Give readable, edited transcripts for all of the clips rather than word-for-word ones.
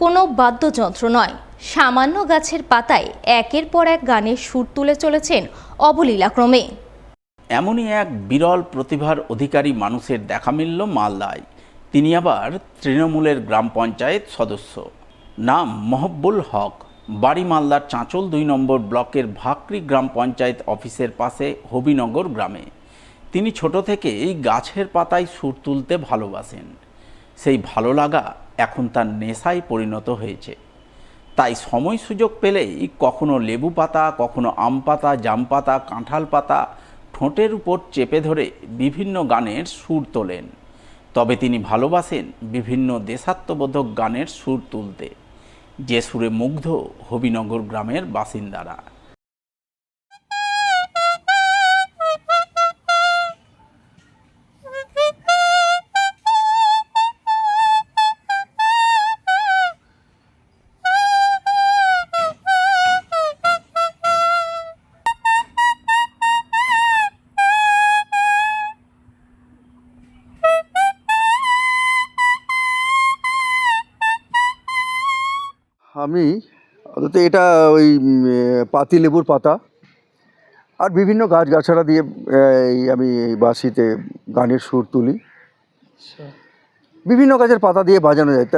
কোনো বাদ্যযন্ত্র নয়, সামান্য গাছের পাতায় একের পর এক গানের সুর তুলে চলেছেন অবলীলাক্রমে। এমনই এক বিরল প্রতিভার অধিকারী মানুষের দেখা মিলল মালদায়। তিনি আবার তৃণমূলের গ্রাম পঞ্চায়েত সদস্য। নাম মহব্বুল হক, বাড়ি মালদার চাঁচল ২ নম্বর ব্লকের ভাকরি গ্রাম পঞ্চায়েত অফিসের পাশে হবিনগর গ্রামে। তিনি ছোট থেকেই গাছের পাতায় সুর তুলতে ভালোবাসেন। সেই ভালো লাগা এখন তার নেশায় পরিণত হয়েছে। তাই সময় সুযোগ পেলেই কখনো লেবু পাতা, কখনো আম পাতা, জাম পাতা, কাঁঠাল পাতা ঠোঁটের উপর চেপে ধরে বিভিন্ন গানের সুর তোলেন। তবে তিনি ভালোবাসেন বিভিন্ন দেশাত্মবোধক গানের সুর তুলতে, যে সুরে মুগ্ধ হবিনগর গ্রামের বাসিন্দারা। আমি এটা ওই পাতিলেবুর পাতা আর বিভিন্ন গাছগাছড়া দিয়ে আমি এই বাঁশিতে গানের সুর তুলি। বিভিন্ন গাছের পাতা দিয়ে বাজানো যায়,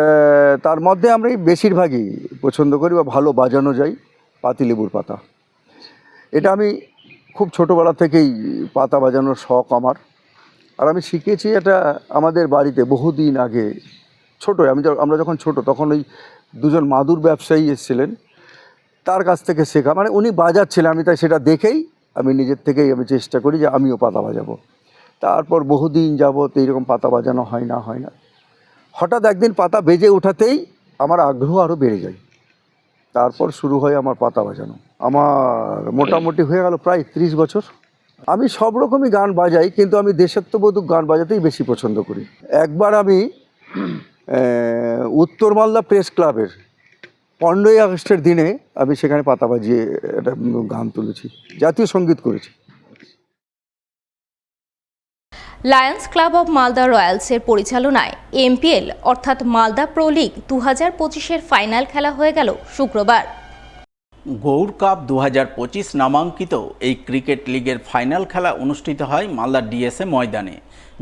তার মধ্যে আমরা বেশিরভাগই পছন্দ করি বা ভালো বাজানো যায় পাতিলেবুর পাতা। এটা আমি খুব ছোটোবেলা থেকেই পাতা বাজানোর শখ আমার। আর আমি শিখেছি এটা আমাদের বাড়িতে বহুদিন আগে। আমরা যখন ছোট তখন ওই দুজন মাদুর ব্যবসায়ী এসেছিলেন, তার কাছ থেকে শেখা, মানে উনি বাজাচ্ছিলেন, আমি তাই সেটা দেখেই আমি নিজের থেকেই আমি চেষ্টা করি যে আমিও পাতা বাজাবো। তারপর বহুদিন যাবত এইরকম পাতা বাজানো হয় না। হঠাৎ একদিন পাতা বেজে ওঠাতেই আমার আগ্রহ আরও বেড়ে যায়। তারপর শুরু হয় আমার পাতা বাজানো। আমার মোটামুটি হয়ে গেল প্রায় 30 বছর। আমি সব রকমই গান বাজাই, কিন্তু আমি দেশাত্মবোধক গান বাজাতেই বেশি পছন্দ করি। একবার আমি উত্তর মালদা প্রেস ক্লাবের 15ই আগস্টের দিনে আমি সেখানে পাতা বাজিয়ে একটা গান তুলেছি, জাতীয় সঙ্গীত করেছি। লায়ন্স ক্লাব অব মালদা রয়্যালসের পরিচালনায় এমপিএল অর্থাৎ মালদা প্রো লিগ 2025-এর ফাইনাল খেলা হয়ে গেল শুক্রবার। গৌর কাপ 2025 নামাঙ্কিত এই ক্রিকেট লিগের ফাইনাল খেলা অনুষ্ঠিত হয় মালদা ডিএসএ ময়দানে,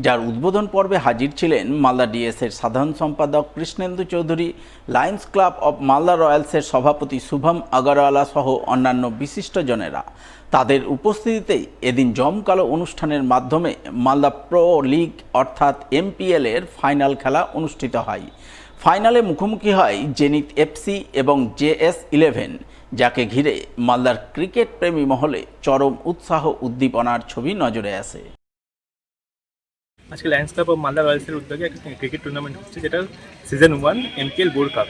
যার উদ্বোধন পর্বে হাজির ছিলেন মালদা ডিএসএর সাধারণ সম্পাদক Krishnendu Chowdhury, lions club of Malda রয়্যালসের সভাপতি শুভম আগরওয়ালা সহ অন্যান্য বিশিষ্টজনেরা। তাদের উপস্থিতিতেই এদিন জমকালো অনুষ্ঠানের মাধ্যমে মালদা প্রো লিগ অর্থাৎ এমপিএল-এর ফাইনাল খেলা অনুষ্ঠিত হয়। ফাইনালে মুখোমুখি হয় জেনিত এফসি এবং JS11, যাকে ঘিরে মালদার ক্রিকেট প্রেমী মহলে চরম উৎসাহ উদ্দীপনার ছবি নজরে আসে। আজকে লায়ন্স ক্লাব অফ মালদা রয়্যালসের উদ্যোগে একটা ক্রিকেট টুর্নামেন্ট হচ্ছে, যেটা সিজন 1 এমপিএল বোর্ড কাপ।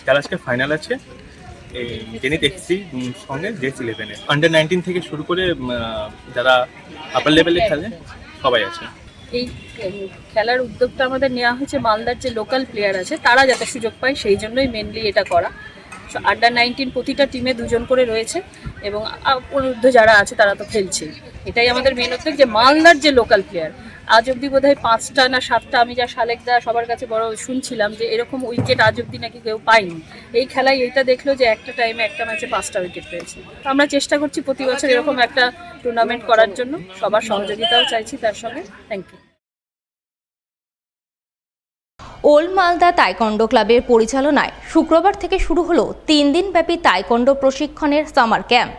তার আজকে ফাইনাল আছে জেনিত এফসি সঙ্গে JS11 এর। আন্ডার 19 থেকে শুরু করে যারা আপার লেভেলে খেলে সবাই আছে। এই খেলার উদ্যোগটা আমাদের নেওয়া হয়েছে মালদার যে লোকাল প্লেয়ার আছে তারা যাতে সুযোগ পায়, সেই জন্যই মেনলি এটা করা। আন্ডার 19 প্রতিটা টিমে 2 জন করে রয়েছে এবং অনূর্ধ্ব যারা আছে তারা তো খেলছে। এটাই আমাদের মেন উদ্যোগ যে মালদার যে লোকাল প্লেয়ার। আজ অব্দি বোধহয় 5টা না 7টা, আমি যা সালেকদা সবার কাছে বড় শুনছিলাম যে এরকম উইকেট আজ অব্দি নাকি কেউ পায়নি। এই খেলায় এইটা দেখলো যে একটা টাইমে একটা ম্যাচে 5টা উইকেট পেয়েছে। আমরা চেষ্টা করছি প্রতি বছর এরকম একটা টুর্নামেন্ট করার জন্য, সবার সহযোগিতাও চাইছি তার সঙ্গে। Thank you. Old Malda taekwondo ক্লাবের পরিচালনায় শুক্রবার থেকে শুরু হলো 3 দিনব্যাপী তাইকন্ডো প্রশিক্ষণের সামার ক্যাম্প।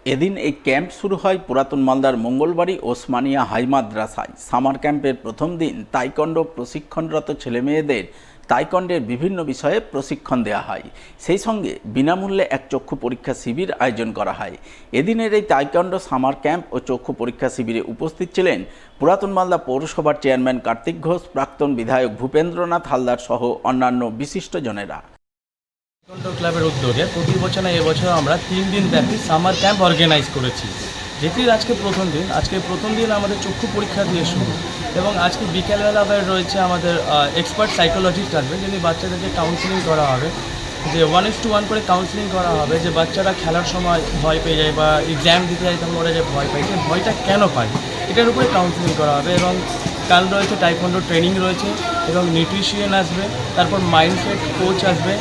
এদিন এই ক্যাম্প শুরু হয় পুরাতন মালদার মঙ্গলবাড়ি ওসমানিয়া হাই মাদ্রাসায়। সামার ক্যাম্পের প্রথম দিন তাইকন্ডো প্রশিক্ষণরত ছেলেমেয়েদের তাইকন্ডের বিভিন্ন বিষয়ে প্রশিক্ষণ দেওয়া হয়। সেই সঙ্গে বিনামূল্যে এক চক্ষু পরীক্ষা শিবির আয়োজন করা হয়। এদিনের এই তাইকন্ডো সামার ক্যাম্প ও চক্ষু পরীক্ষা শিবিরে উপস্থিত ছিলেন পুরাতন মালদা পৌরসভার চেয়ারম্যান কার্তিক ঘোষ, প্রাক্তন বিধায়ক ভূপেন্দ্রনাথ হালদার সহ অন্যান্য বিশিষ্টজনেরা। তাইকন্ডো ক্লাবের উদ্যোগে প্রতি বছর না এবছর আমরা 3 দিন ব্যাপী সামার ক্যাম্প অর্গানাইজ করেছি, যেটির আজকে প্রথম দিন আমাদের চক্ষু পরীক্ষা দিয়ে শুরু, এবং আজকে বিকেলবেলা আবার রয়েছে আমাদের এক্সপার্ট সাইকোলজিস্ট আসবে, যিনি বাচ্চাদেরকে কাউন্সিলিং করা হবে, যে 1:1 করে কাউন্সিলিং করা হবে, যে বাচ্চারা খেলার সময় ভয় পেয়ে যায় বা এক্সাম দিতে যায় তখন ওরা যে ভয় পায়, যে ভয়টা কেন পায় এটার উপরে কাউন্সিলিং করা হবে। এবং কাল রয়েছে টাইকোয়ান্ডো ট্রেনিং রয়েছে এবং নিউট্রিশিয়ান আসবে, তারপর মাইন্ডসেট কোচ আসবে।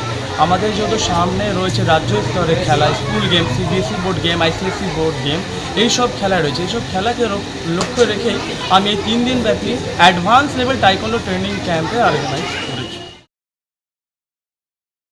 আমাদের যত সামনে রয়েছে রাজ্য স্তরের খেলা, school game, CBSE board game, ICSE board game, এইসব খেলা রয়েছে। এইসব খেলাকে লক্ষ্য রেখেই আমি এই 3 দিন ব্যাপী অ্যাডভান্স লেভেল টাইকোয়ান্ডো ট্রেনিং ক্যাম্পে অর্গানাইজ